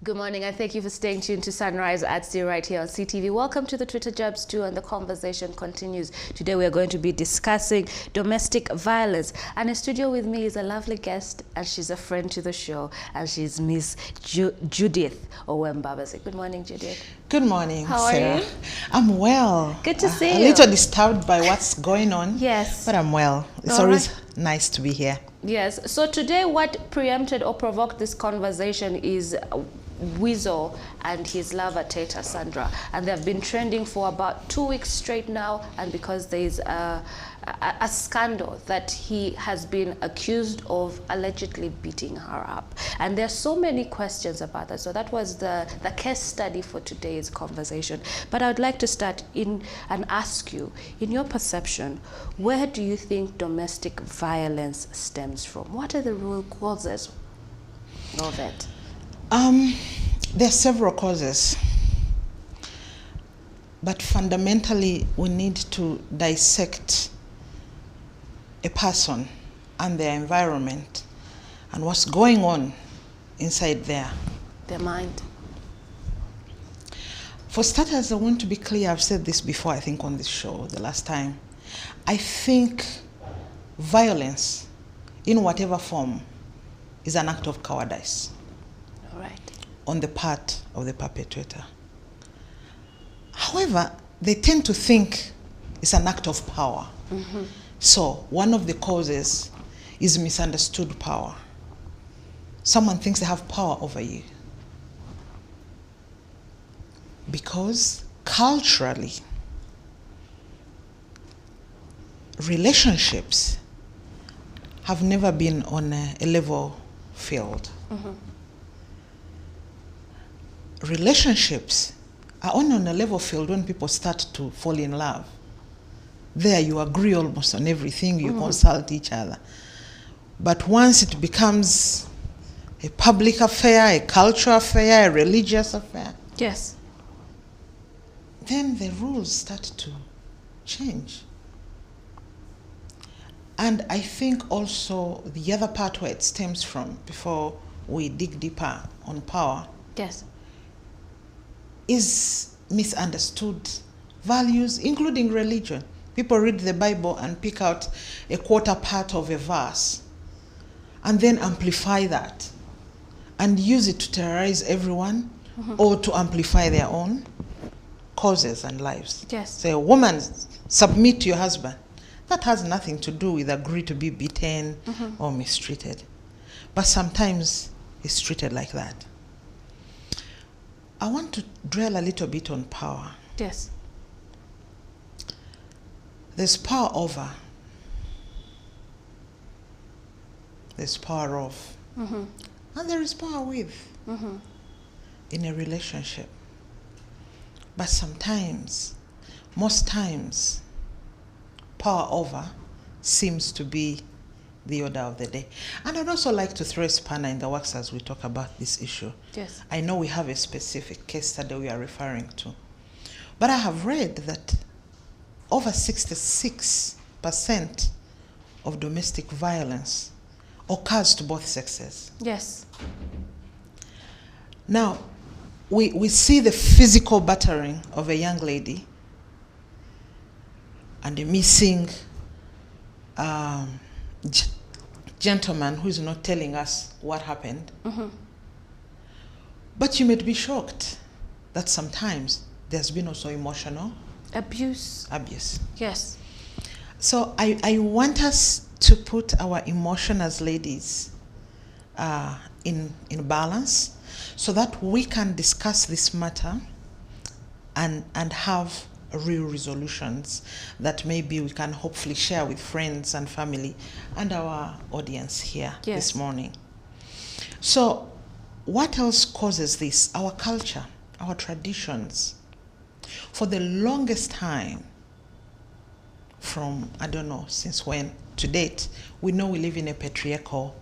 Good morning, and thank you for staying tuned to Sunrise at Sea right here on CTV. Welcome to the Twitter Jabs too, and the conversation continues. Today we are going to be discussing domestic violence, and in studio with me is a lovely guest, and she's a friend to the show, and she's Miss Judith Owembabase. Good morning, Judith. Good morning, How Sarah. are you? I'm well. Good to see you. A little disturbed by what's going on. Yes. But I'm well. It's All always right. nice to be here. Yes. So today what preempted or provoked this conversation is Weasel and his lover Teta Sandra, and they've been trending for about 2 weeks straight now, and because there is a scandal that he has been accused of allegedly beating her up, and there's so many questions about that. So that was the case study for today's conversation. But I would like to start in and ask you, in your perception, where do you think domestic violence stems from? What are the real causes of it? There are several causes, but fundamentally we need to dissect a person and their environment and what's going on inside their mind. For starters, I want to be clear. I've said this before, I think, on this show the last time. I think violence, in whatever form, is an act of cowardice. All right. On the part of the perpetrator. However, they tend to think it's an act of power. Mm-hmm. So one of the causes is misunderstood power. Someone thinks they have power over you. Because culturally, relationships have never been on a level field. Mm-hmm. Relationships are only on a level field when people start to fall in love. There you agree almost on everything, you consult each other. But once it becomes a public affair, a cultural affair, a religious affair, yes, then the rules start to change. And I think also the other part where it stems from, before we dig deeper on power, yes, is misunderstood values, including religion. People read the Bible and pick out a quarter part of a verse and then amplify that and use it to terrorize everyone or to amplify their own causes and lives. Yes. Say, a woman, submit to your husband. That has nothing to do with agree to be beaten or mistreated. But sometimes it's treated like that. I want to dwell a little bit on power. yes, There's power over. There's power of. And there is power with in a relationship. But sometimes, most times, power over seems to be the order of the day. And I'd also like to throw a spanner in the works as we talk about this issue. yes, I know we have a specific case study we are referring to, but I have read that over 66% of domestic violence occurs to both sexes. yes, Now, we see the physical battering of a young lady and a missing gentleman who is not telling us what happened. But you may be shocked that sometimes there's been also emotional abuse. Yes, So I want us to put our emotion as ladies in balance so that we can discuss this matter and have real resolutions that maybe we can hopefully share with friends and family and our audience here this morning. So what else causes this? Our culture, our traditions. For the longest time, from, I don't know, since when, to date, we know we live in a patriarchal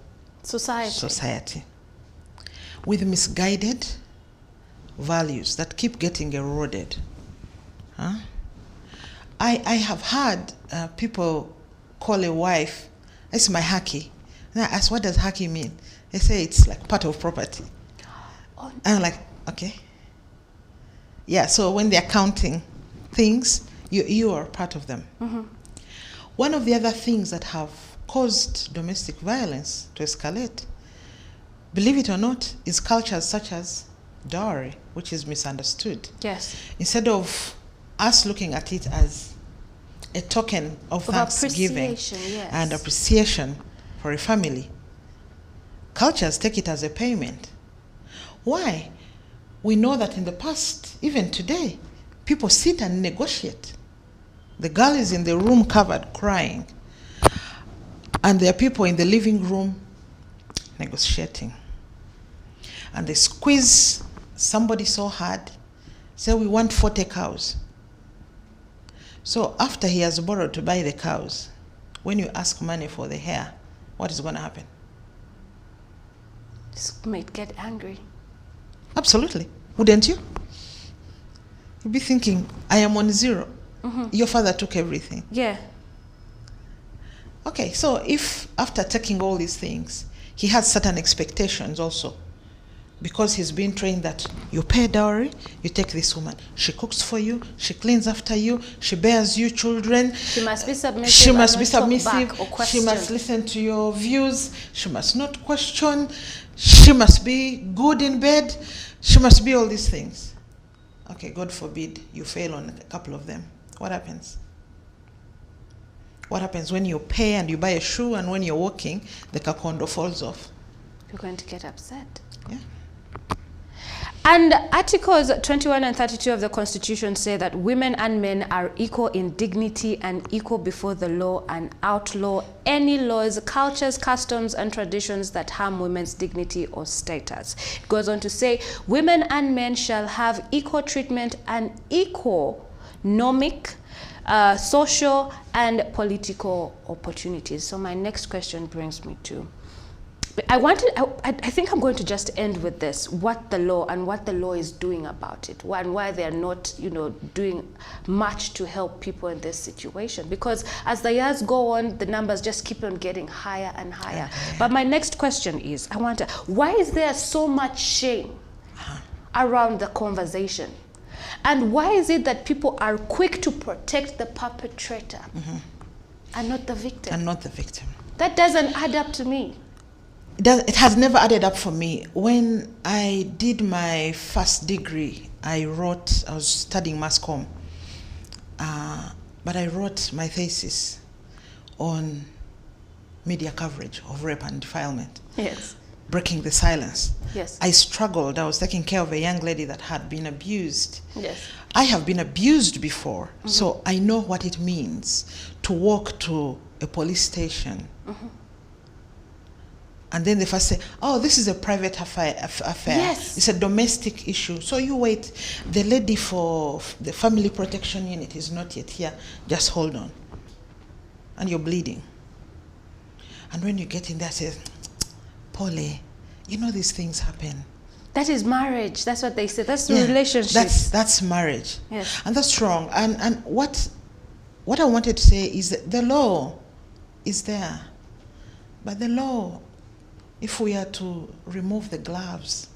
society with misguided values that keep getting eroded. I have heard people call a wife, "It's my haki." And I ask, what does haki mean? They say it's like part of property. Oh. And I'm like, okay. Yeah, so when they're counting things, you are part of them. One of the other things that have caused domestic violence to escalate, believe it or not, is cultures such as dowry, which is misunderstood. Yes. Instead of us looking at it as a token of thanksgiving appreciation, and appreciation for a family, cultures take it as a payment. Why? We know that in the past, even today, people sit and negotiate. The girl is in the room covered, crying. And there are people in the living room negotiating. And they squeeze somebody so hard, say, we want 40 cows. So after he has borrowed to buy the cows, when you ask money for the hair, what is going to happen? This might get angry. Absolutely. Wouldn't you? You'd be thinking, I am on zero. Your father took everything. Yeah. Okay, so if after taking all these things, he has certain expectations also, because he's been trained that you pay dowry, you take this woman, she cooks for you, she cleans after you, she bears you children. She must be submissive. She must be submissive. She She must listen to your views. She must not question. She must be good in bed. She must be all these things. Okay, God forbid you fail on a couple of them. What happens? What happens when you pay and you buy a shoe, and when you're walking, the kakondo falls off? You're going to get upset. Yeah. And Articles 21 and 32 of the Constitution say that women and men are equal in dignity and equal before the law, and outlaw any laws, cultures, customs, and traditions that harm women's dignity or status. It goes on to say, women and men shall have equal treatment and equal economic, social, and political opportunities. So my next question brings me to, I think I'm going to just end with this: what the law is doing about it, and why they're not, doing much to help people in this situation. Because as the years go on, the numbers just keep on getting higher and higher. But my next question is, why is there so much shame around the conversation? And why is it that people are quick to protect the perpetrator and not the victim? And not the victim. That doesn't add up to me. It has never added up for me. When I did my first degree, I was studying mass comm, but I wrote my thesis on media coverage of rape and defilement. Yes. Breaking the silence. Yes. I struggled. I was taking care of a young lady that had been abused. Yes. I have been abused before, so I know what it means to walk to a police station. And then they first say, oh, this is a private affair. Yes. It's a domestic issue. So you wait. The lady for the family protection unit is not yet here. Just hold on. And you're bleeding. And when you get in there, say, Polly, these things happen. That is marriage. That's what they say. That's the relationship. That's marriage. Yes. And that's wrong. And what I wanted to say is that the law is there. But the law, if we are to remove the gloves,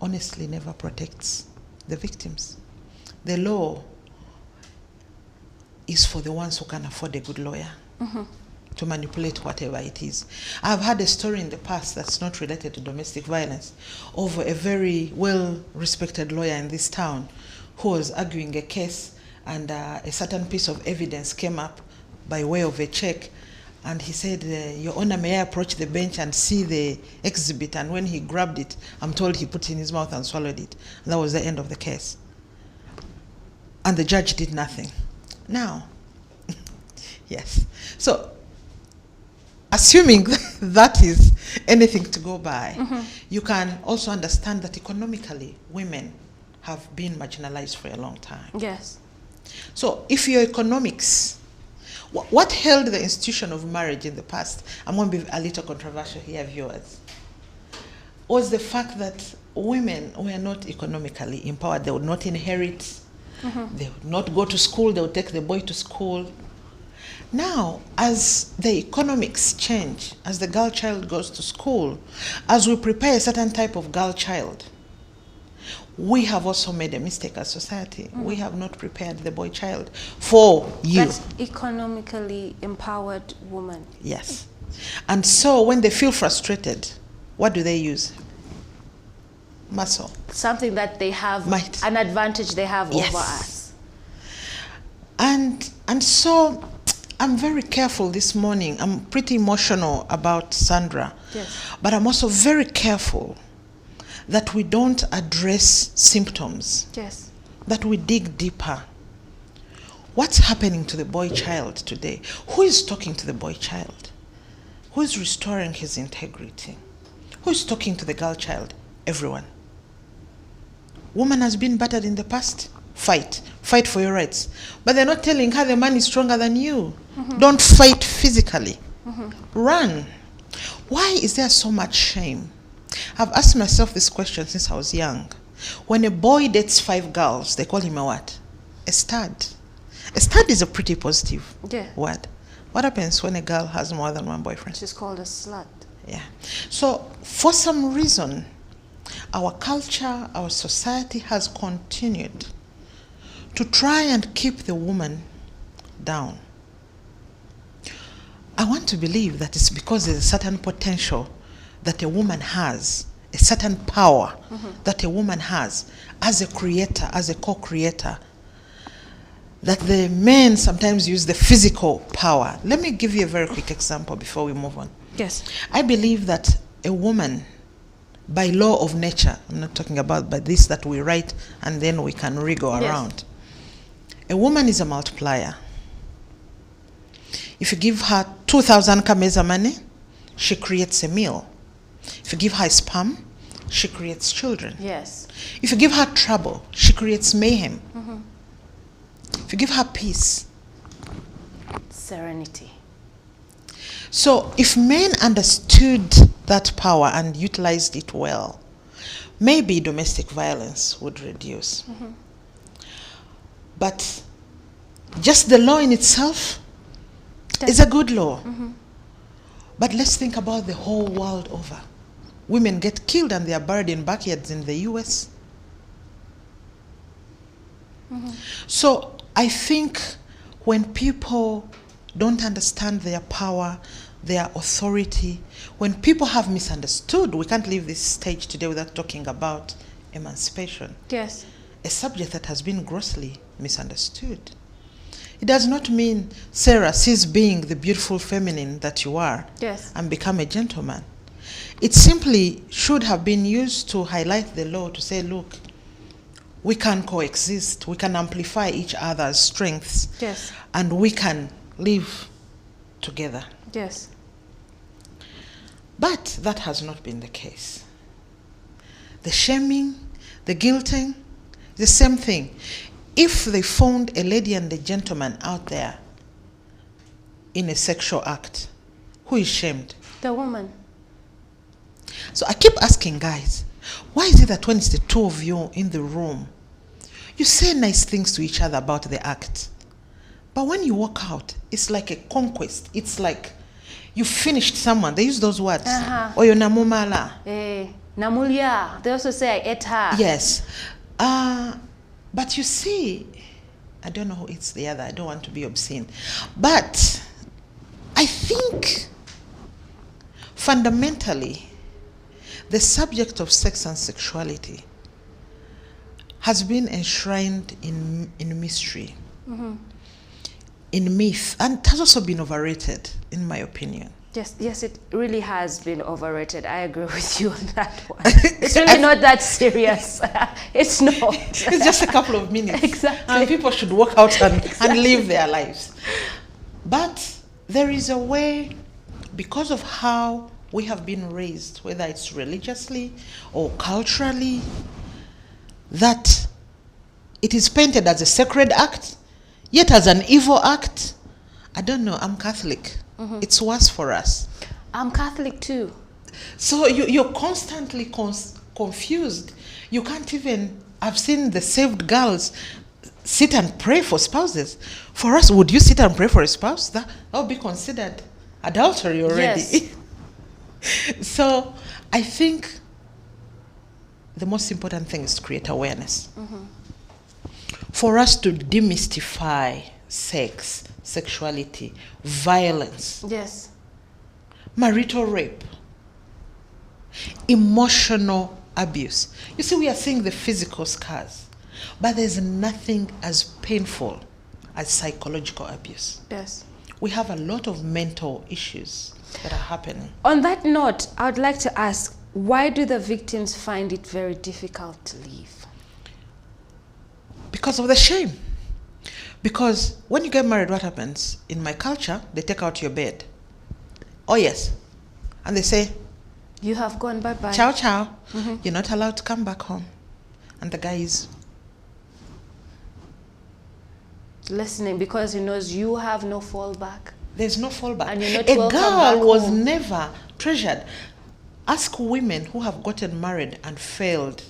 honestly never protects the victims. The law is for the ones who can afford a good lawyer to manipulate whatever it is. I've had a story in the past that's not related to domestic violence of a very well-respected lawyer in this town who was arguing a case, and a certain piece of evidence came up by way of a check. And he said, Your Honor, may I approach the bench and see the exhibit? And when he grabbed it, I'm told he put it in his mouth and swallowed it. And that was the end of the case. And the judge did nothing. Now, yes. So, assuming that is anything to go by, you can also understand that economically, women have been marginalized for a long time. Yes. So, if your economics, what held the institution of marriage in the past, I'm going to be a little controversial here, viewers, was the fact that women were not economically empowered. They would not inherit. They would not go to school. They would take the boy to school. Now, as the economics change, as the girl child goes to school, as we prepare a certain type of girl child We have also made a mistake as society. We have not prepared the boy child for you. That's economically empowered woman. Yes. And so when they feel frustrated, what do they use? Muscle. Something that they have, Might. an advantage they have Yes. over us. And so I'm very careful this morning. I'm pretty emotional about Sandra. Yes. But I'm also very careful that we don't address symptoms, Yes. that we dig deeper. What's happening to the boy child today? Who is talking to the boy child? Who is restoring his integrity? Who is talking to the girl child? Everyone. Woman has been battered in the past. Fight. Fight for your rights. But they're not telling her the man is stronger than you. Don't fight physically. Run. Why is there so much shame? I've asked myself this question since I was young. When a boy dates 5 girls, they call him a what? A stud. A stud is a pretty positive word. What happens when a girl has more than one boyfriend? She's called a slut. Yeah. So for some reason, our culture, our society has continued to try and keep the woman down. I want to believe that it's because there's a certain potential that a woman has, a certain power that a woman has as a creator, as a co-creator, that the men sometimes use the physical power. Let me give you a very quick example before we move on. Yes. I believe that a woman, by law of nature, I'm not talking about by this that we write and then we can wriggle around. A woman is a multiplier. If you give her 2,000 kameza money, she creates a meal. If you give her sperm, she creates children. Yes. If you give her trouble, she creates mayhem. If you give her peace, serenity. So if men understood that power and utilized it well, maybe domestic violence would reduce. But just the law in itself is a good law. But let's think about the whole world over. Women get killed and they are buried in backyards in the US. So I think when people don't understand their power, their authority, when people have misunderstood, we can't leave this stage today without talking about emancipation. Yes. A subject that has been grossly misunderstood. It does not mean, Sarah, cease being the beautiful feminine that you are and become a gentleman. It simply should have been used to highlight the law to say, look, we can coexist, we can amplify each other's strengths, and we can live together. Yes. But that has not been the case. The shaming, the guilting, the same thing. If they found a lady and a gentleman out there in a sexual act, who is shamed? The woman. So I keep asking guys, why is it that when it's the two of you in the room, you say nice things to each other about the act, but when you walk out, it's like a conquest. It's like you finished someone. They use those words. Oyo namumala. Namulia. They also say I ate her. Yes. But you see, I don't know who eats the other. I don't want to be obscene. But I think fundamentally, the subject of sex and sexuality has been enshrined in mystery, in myth, and it has also been overrated, in my opinion. Yes, it really has been overrated. I agree with you on that one. It's really not that serious. It's not. It's just a couple of minutes. Exactly. And people should walk out and live their lives. But there is a way, because of how we have been raised, whether it's religiously or culturally, that it is painted as a sacred act, yet as an evil act. I don't know, I'm Catholic. It's worse for us. I'm Catholic too. So you're constantly confused. You can't even, I've seen the saved girls sit and pray for spouses. For us, would you sit and pray for a spouse? That would be considered adultery already. Yes. So I think the most important thing is to create awareness. For us to demystify sex, sexuality, violence, Yes. marital rape, emotional abuse. You see, we are seeing the physical scars, but there's nothing as painful as psychological abuse. Yes. We have a lot of mental issues that are happening. On that note, I would like to ask, why do the victims find it very difficult to leave? Because of the shame. Because when you get married, what happens? In my culture, they take out your bed. Oh yes. And they say, You have gone bye-bye. ciao, ciao. You're not allowed to come back home. And the guy is Listening because he knows you have no fallback. there's no fallback. And you're not A welcome back girl was home. never treasured. Ask women who have gotten married and failed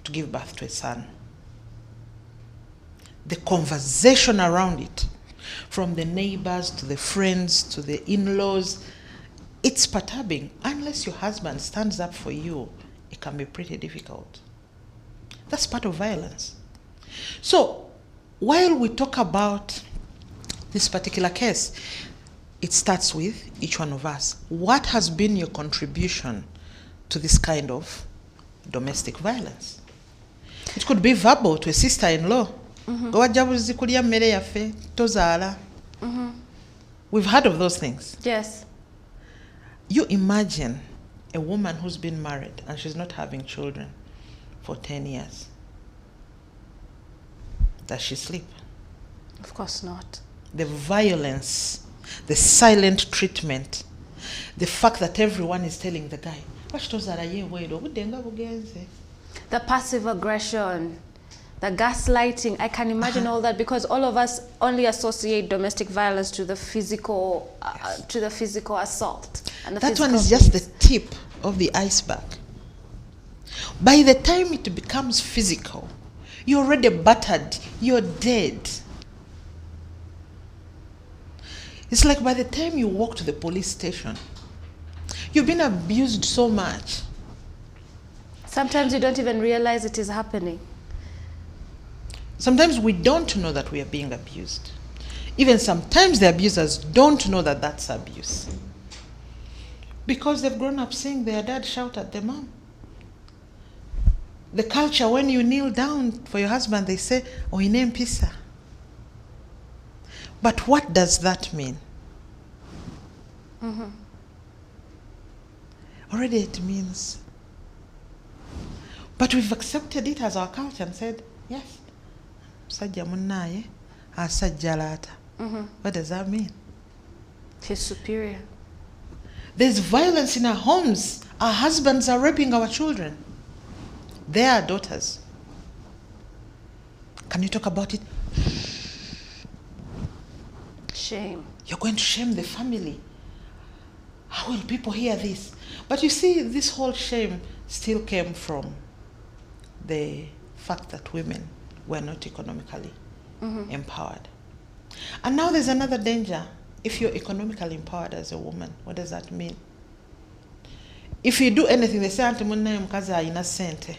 to give birth to a son. The conversation around it, from the neighbors to the friends to the in-laws, it's perturbing. Unless your husband stands up for you, it can be pretty difficult. That's part of violence. So, while we talk about this particular case, it starts with each one of us. What has been your contribution to this kind of domestic violence? It could be verbal to a sister-in-law. We've heard of those things. Yes. You imagine a woman who's been married and she's not having children for 10 years. Does she sleep? Of course not. The violence, the silent treatment, the fact that everyone is telling the guy, The passive aggression, the gaslighting, I can imagine all that, because all of us only associate domestic violence to the physical, assault. And that one is just the tip of the iceberg. By the time it becomes physical, you're already battered, you're dead. It's like by the time you walk to the police station, you've been abused so much. Sometimes you don't even realize it is happening. Sometimes we don't know that we are being abused. Even sometimes the abusers don't know that that's abuse. Because they've grown up seeing their dad shout at their mom. The culture, when you kneel down for your husband, they say, "Oine mpisa." But what does that mean? Already it means. But we've accepted it as our culture and said, yes, sajja munnaye asajja laata. What does that mean? He's superior. There's violence in our homes. Our husbands are raping our children. They are daughters. Can you talk about it? Shame. You're going to shame the family. How will people hear this? But you see, this whole shame still came from the fact that women were not economically empowered. And now there's another danger. If you're economically empowered as a woman, what does that mean? If you do anything, they say, "Anti munnaye mukazi ayina sente."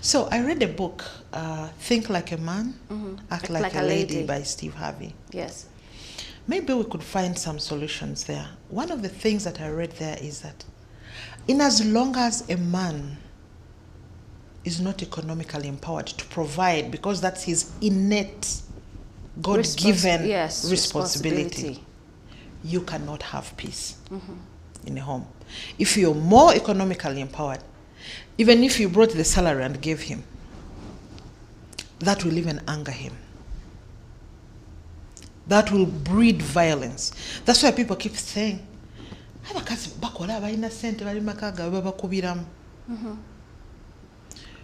So I read a book, Think Like a Man, Act like a Lady by Steve Harvey. Yes. Maybe we could find some solutions there. One of the things that I read there is that in as long as a man is not economically empowered to provide, because that's his innate, God-given responsibility, you cannot have peace in a home. If you're more economically empowered, even if you brought the salary and gave him, that will even anger him. That will breed violence. That's why people keep saying,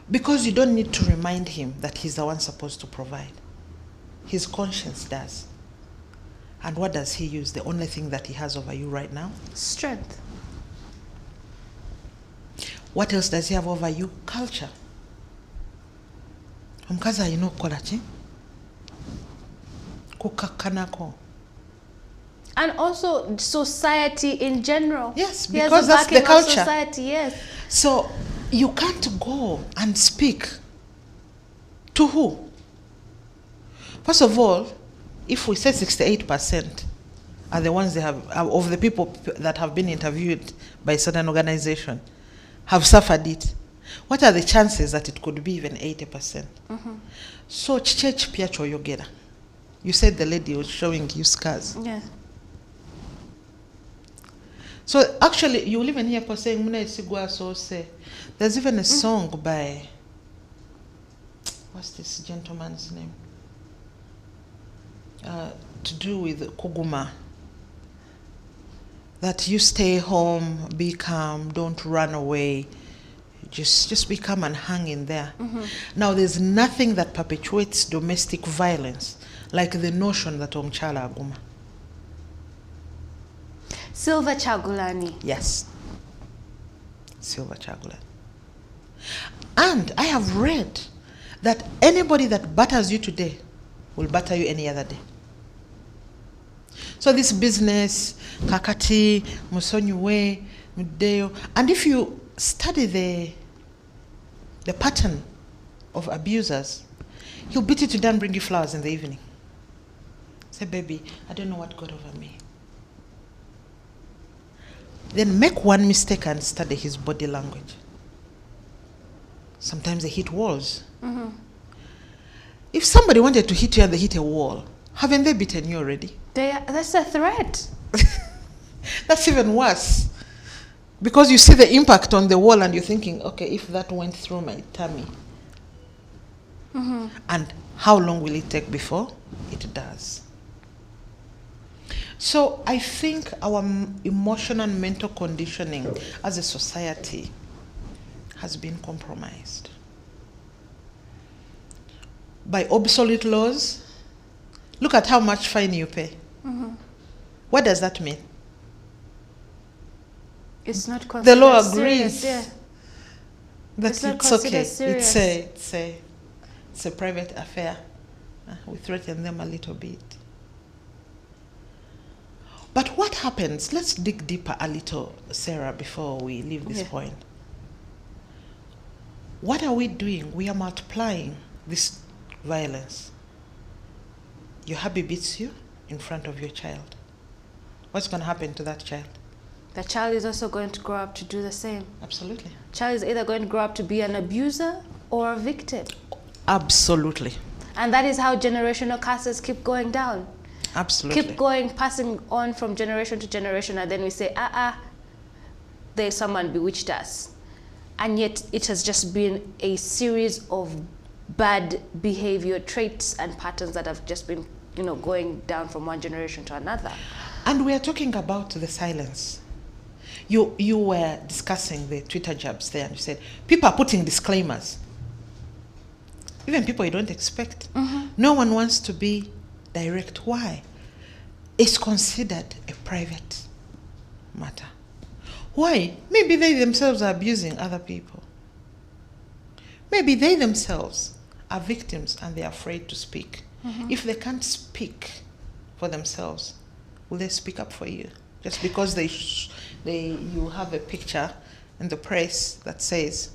because you don't need to remind him that he's the one supposed to provide. His conscience does. And what does he use? The only thing that he has over you right now? Strength. What else does he have over you? Culture. Omukazi alina okukola ki? Kukakkanako. And also society in general. Yes, He has because that's the backing of culture. Society, yes. So you can't go and speak to who? First of all, if we say 68% are the ones they have of the people that have been interviewed by a certain organization have suffered it, what are the chances that it could be even 80%? So chichech pia choyogera. You said the lady was showing you scars. Yes. So actually, you will even hear people saying, "Muna isigwa so say." There's even a song by, what's this gentleman's name? To do with Kuguma. That you stay home, be calm, don't run away. Just be calm and hang in there. Now, there's nothing that perpetuates domestic violence like the notion that omchala aguma. Silver Chagulani. Yes. Silver Chagulani. And I have read that anybody that batters you today will batter you any other day. So this business, kakati, musonyuwe, mudeo, and if you study the pattern of abusers, he'll beat you to death and bring you flowers in the evening. Say, baby, I don't know what got over me. Then make one mistake and study his body language. Sometimes they hit walls. If somebody wanted to hit you and they hit a wall, haven't they beaten you already? That's a threat. That's even worse. Because you see the impact on the wall and you're thinking, okay, if that went through my tummy, and how long will it take before it does? So I think our emotional and mental conditioning as a society has been compromised by obsolete laws. Look at how much fine you pay. What does that mean? It's not considered The law serious, agrees yeah. that It's not it's okay. considered serious. It's a private affair. We threaten them a little bit. But what happens? Let's dig deeper a little, Sarah, before we leave this point. What are we doing? We are multiplying this violence. Your hubby beats you in front of your child. What's going to happen to that child? The child is also going to grow up to do the same. Absolutely. Child is either going to grow up to be an abuser or a victim. Absolutely. And that is how generational curses keep going down. Absolutely. Keep going, passing on from generation to generation, and then we say, there's someone bewitched us. And yet it has just been a series of bad behavior traits and patterns that have just been, going down from one generation to another. And we are talking about the silence. You were discussing the Twitter jabs there, and you said people are putting disclaimers. Even people you don't expect. No one wants to be direct. Why? It's considered a private matter. Why? Maybe they themselves are abusing other people. Maybe they themselves are victims and they're afraid to speak. If they can't speak for themselves, will they speak up for you? Just because you have a picture in the press that says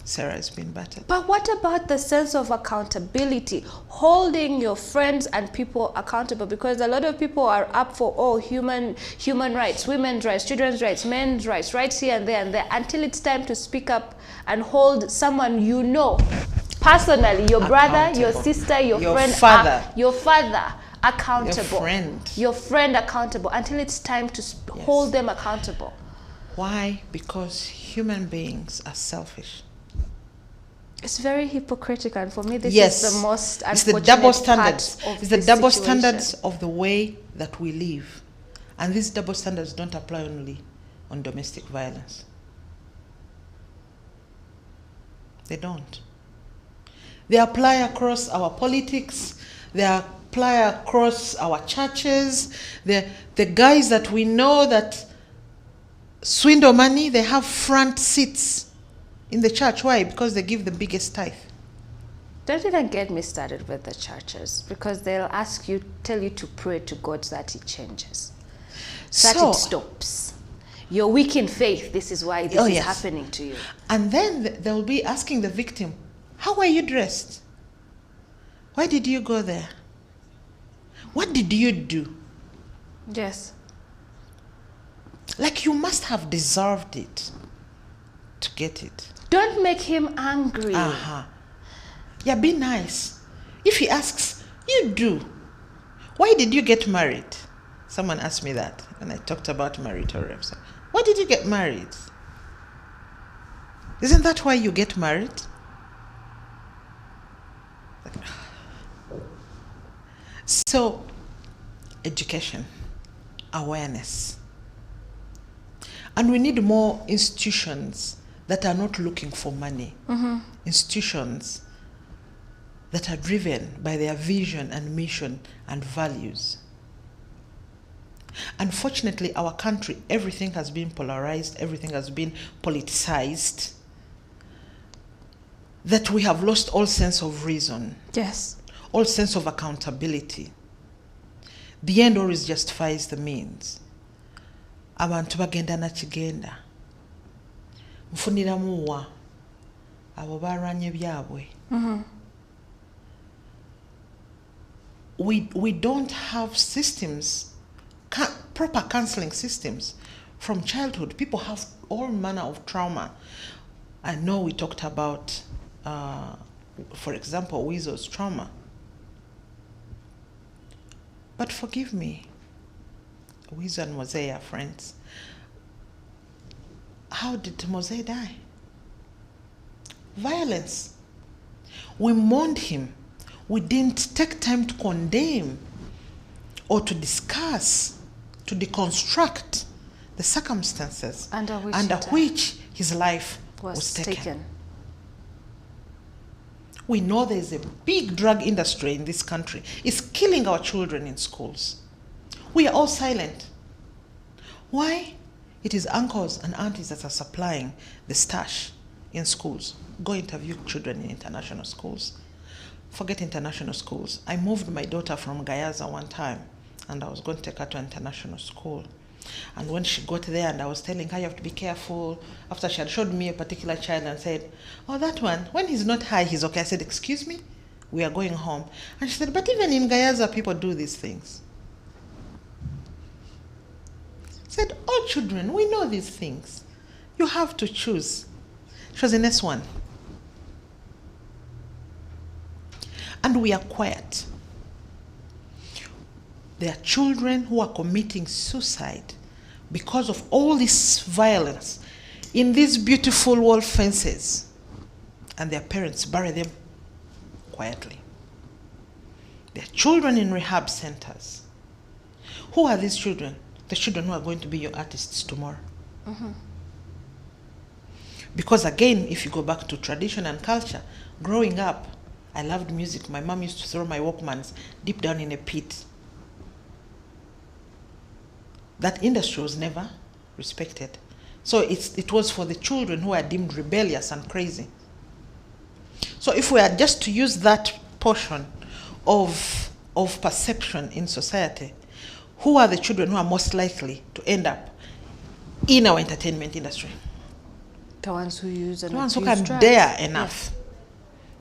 Sarah has been battered. But what about the sense of accountability, holding your friends and people accountable? Because a lot of people are up for human rights, women's rights, children's rights, men's rights, rights here and there, until it's time to speak up and hold someone personally, your brother, your sister, your friend, your father accountable, your friend accountable, until it's time to hold them accountable. Why? Because human beings are selfish. It's very hypocritical, and for me this is the most unfortunate it's the double standards. part of It's the this double situation. standards of the way that we live. And these double standards don't apply only on domestic violence. They don't. They apply across our politics. They apply across our churches. The guys that we know that swindle money, they have front seats in the church. Why? Because they give the biggest tithe. Don't even get me started with the churches, because they'll tell you to pray to God so that it changes, so that it stops. You're weak in faith. This is why this is happening to you. And then they'll be asking the victim, how are you dressed? Why did you go there? What did you do? Yes. Like you must have deserved it to get it. Don't make him angry. Yeah, be nice. If he asks, you do. Why did you get married? Someone asked me that when I talked about marital rape. Why did you get married? Isn't that why you get married? So, education, awareness. And we need more institutions that are not looking for money. Institutions that are driven by their vision and mission and values. Unfortunately, our country, everything has been polarized, everything has been politicized, that we have lost all sense of reason. Yes. All sense of accountability. The end always justifies the means. Abantu bagenda na kigenda. Mfuniramu wa. Abo barwanye byabwe. We don't have systems, proper counseling systems from childhood. People have all manner of trauma. I know we talked about, for example, Weasel's trauma. But forgive me, Weasel and Mose are friends. How did Mose die? Violence. We mourned him. We didn't take time to condemn or to discuss, to deconstruct the circumstances under which his life was taken. We know there's a big drug industry in this country. It's killing our children in schools. We are all silent. Why? It is uncles and aunties that are supplying the stash in schools. Go interview children in international schools. Forget international schools. I moved my daughter from Gayaza one time, and I was going to take her to an international school. And when she got there and I was telling her, you have to be careful, after she had showed me a particular child and said, oh, that one, when he's not high, he's okay. I said, excuse me, we are going home. And she said, but even in Gayaza, people do these things. I said, all children, we know these things. You have to choose. She was in S1. And we are quiet. There are children who are committing suicide because of all this violence in these beautiful wall fences, and their parents bury them quietly. There are children in rehab centers. Who are these children? The children who are going to be your artists tomorrow. Because again, if you go back to tradition and culture, growing up, I loved music. My mom used to throw my Walkmans deep down in a pit. That industry was never respected. So it was for the children who are deemed rebellious and crazy. So if we are just to use that portion of perception in society, who are the children who are most likely to end up in our entertainment industry? The ones who use and the ones who abuse can drugs. dare enough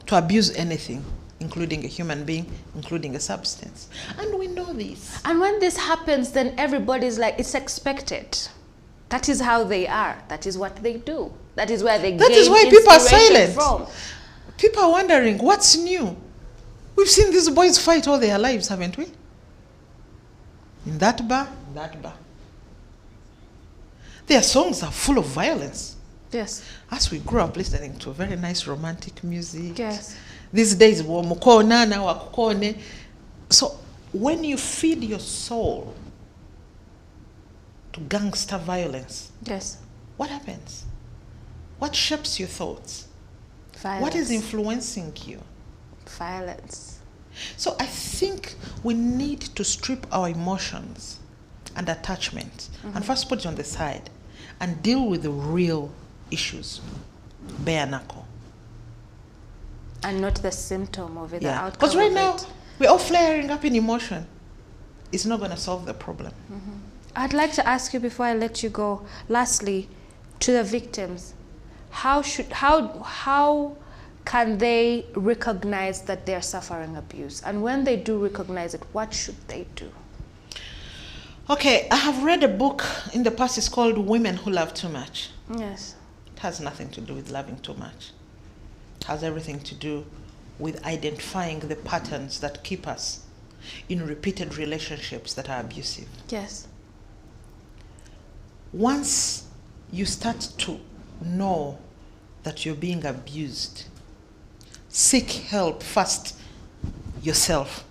to abuse anything, including a human being, including a substance. And we know this. And when this happens, then everybody's like, it's expected. That is how they are. That is what they do. That is where they That gain is why people are silent. from. People are wondering, what's new? We've seen these boys fight all their lives, haven't we? In that bar, that bar. Their songs are full of violence. Yes. As we grew up listening to very nice romantic music. Yes. These days, so when you feed your soul to gangster violence, yes, what happens? What shapes your thoughts? Violence. What is influencing you? Violence. So I think we need to strip our emotions and attachment and first put it on the side and deal with the real issues. Bare knuckle. And not the symptom of it, the Yeah. outcome. Because right of now, it. we're all flaring up in emotion. It's not going to solve the problem. I'd like to ask you before I let you go, lastly, to the victims, how can they recognize that they're suffering abuse? And when they do recognize it, what should they do? Okay, I have read a book in the past. It's called Women Who Love Too Much. Yes. It has nothing to do with loving too much. It has everything to do with identifying the patterns that keep us in repeated relationships that are abusive. Yes. Once you start to know that you're being abused, seek help first yourself.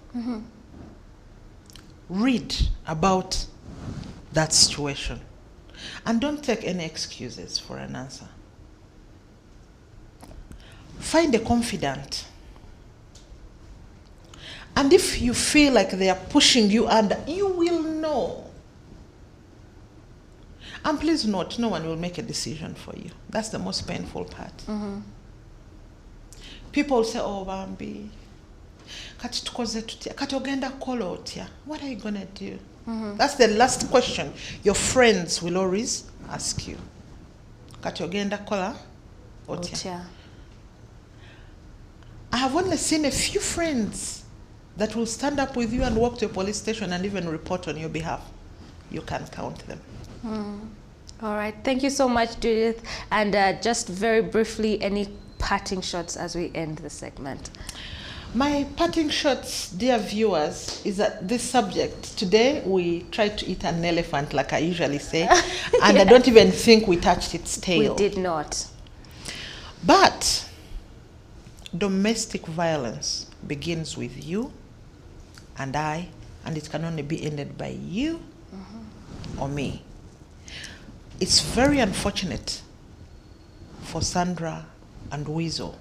Read about that situation and don't take any excuses for an answer. Find a confidant. And if you feel like they are pushing you under, you will know. And please note, no one will make a decision for you. That's the most painful part. People say, oh, Bambi, kati tukoze tutya, kati ogenda kukola otya. What are you going to do? That's the last question your friends will always ask you. Kati ogenda kukola otya. I have only seen a few friends that will stand up with you and walk to a police station and even report on your behalf. You can count them. All right. Thank you so much, Judith. And just very briefly, any parting shots as we end the segment? My parting shots, dear viewers, is that this subject, today we tried to eat an elephant, like I usually say, and I don't even think we touched its tail. We did not. But domestic violence begins with you and I, and it can only be ended by you or me. It's very unfortunate for Sandra and Weasel.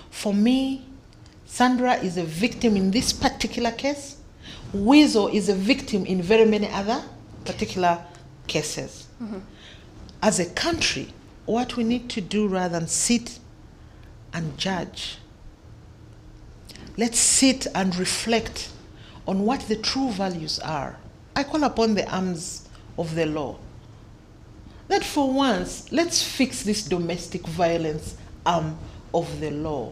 For me, Sandra is a victim in this particular case. Weasel is a victim in very many other particular cases. As a country, what we need to do rather than sit and judge, let's sit and reflect on what the true values are. I call upon the arms of the law that for once, let's fix this domestic violence arm of the law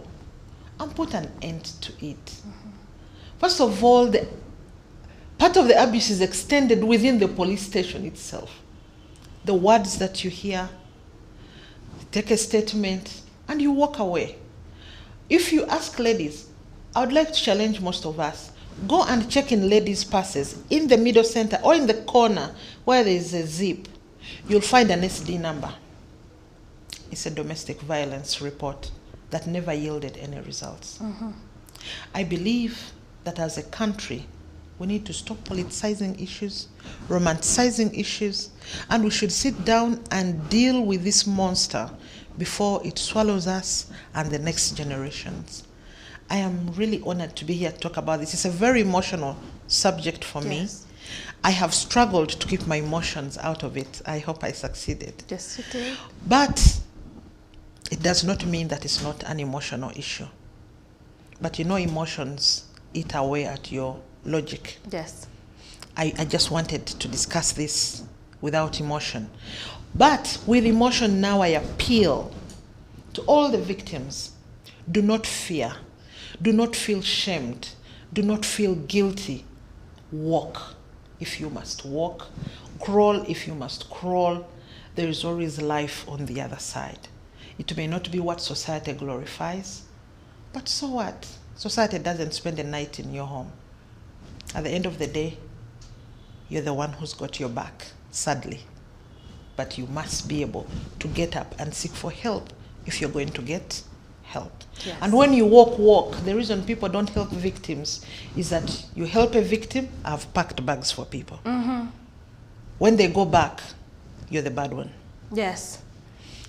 and put an end to it. First of all, the part of the abuse is extended within the police station itself. The words that you hear, take a statement, and you walk away. If you ask ladies, I would like to challenge most of us, go and check in ladies' purses in the middle center or in the corner where there is a zip. You'll find an SD number. It's a domestic violence report that never yielded any results. I believe that as a country, we need to stop politicizing issues, romanticizing issues, and we should sit down and deal with this monster before it swallows us and the next generations. I am really honored to be here to talk about this. It's a very emotional subject for me. I have struggled to keep my emotions out of it. I hope I succeeded. Yes, you did. But it does not mean that it's not an emotional issue. But you know, emotions eat away at your logic. Yes. I just wanted to discuss this without emotion. But with emotion now, I appeal to all the victims. Do not fear. Do not feel shamed. Do not feel guilty. Walk if you must walk. Crawl if you must crawl. There is always life on the other side. It may not be what society glorifies, but so what? Society doesn't spend a night in your home. At the end of the day, you're the one who's got your back, sadly. But you must be able to get up and seek for help if you're going to get help. Yes. And when you walk, the reason people don't help victims is that you help a victim, I've packed bags for people. When they go back, you're the bad one. Yes.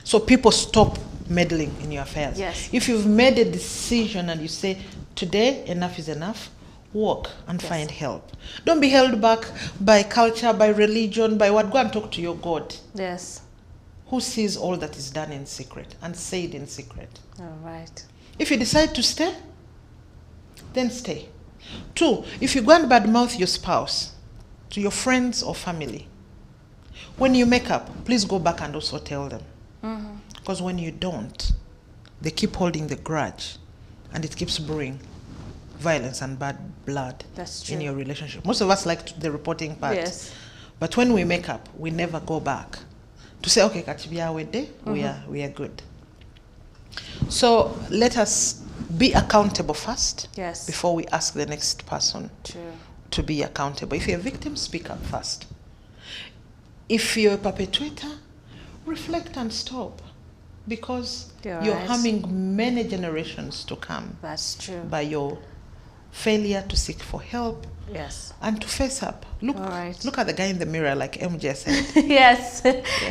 So people stop meddling in your affairs. Yes. If you've made a decision and you say, today enough is enough, walk and find help. Don't be held back by culture, by religion, by what. Go and talk to your God. Yes. Who sees all that is done in secret and said in secret. All right. If you decide to stay, then stay. 2, if you go and badmouth your spouse to your friends or family, when you make up, please go back and also tell them. Because when you don't, they keep holding the grudge, and it keeps brewing violence and bad blood in your relationship. Most of us like the reporting part. Yes. But when we make up, we never go back to say, okay, Katibia, we are good. So let us be accountable first, before we ask the next person to be accountable. If you're a victim, speak up first. If you're a perpetrator, reflect and stop, because you're harming many generations to come. That's true. By your failure to seek for help. Yes. And to face up. Look at the guy in the mirror, like MJ said. Yes,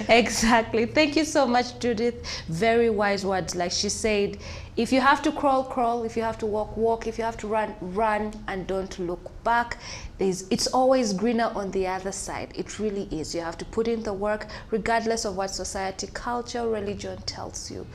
exactly. Thank you so much, Judith. Very wise words. Like she said, if you have to crawl, crawl. If you have to walk, walk. If you have to run, run, and don't look back. It's always greener on the other side. It really is. You have to put in the work, regardless of what society, culture, religion tells you.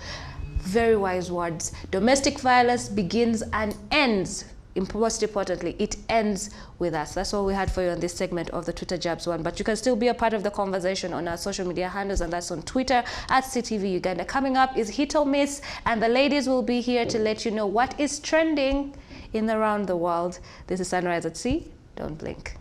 Very wise words. Domestic violence begins and ends. Most importantly, it ends with us. That's all we had for you on this segment of the Twitter Jabs one. But you can still be a part of the conversation on our social media handles, and that's on Twitter at SEETV Uganda. Coming up is Hit or Miss, and the ladies will be here to let you know what is trending in around the world. This is Sunrise at Sea. Don't blink.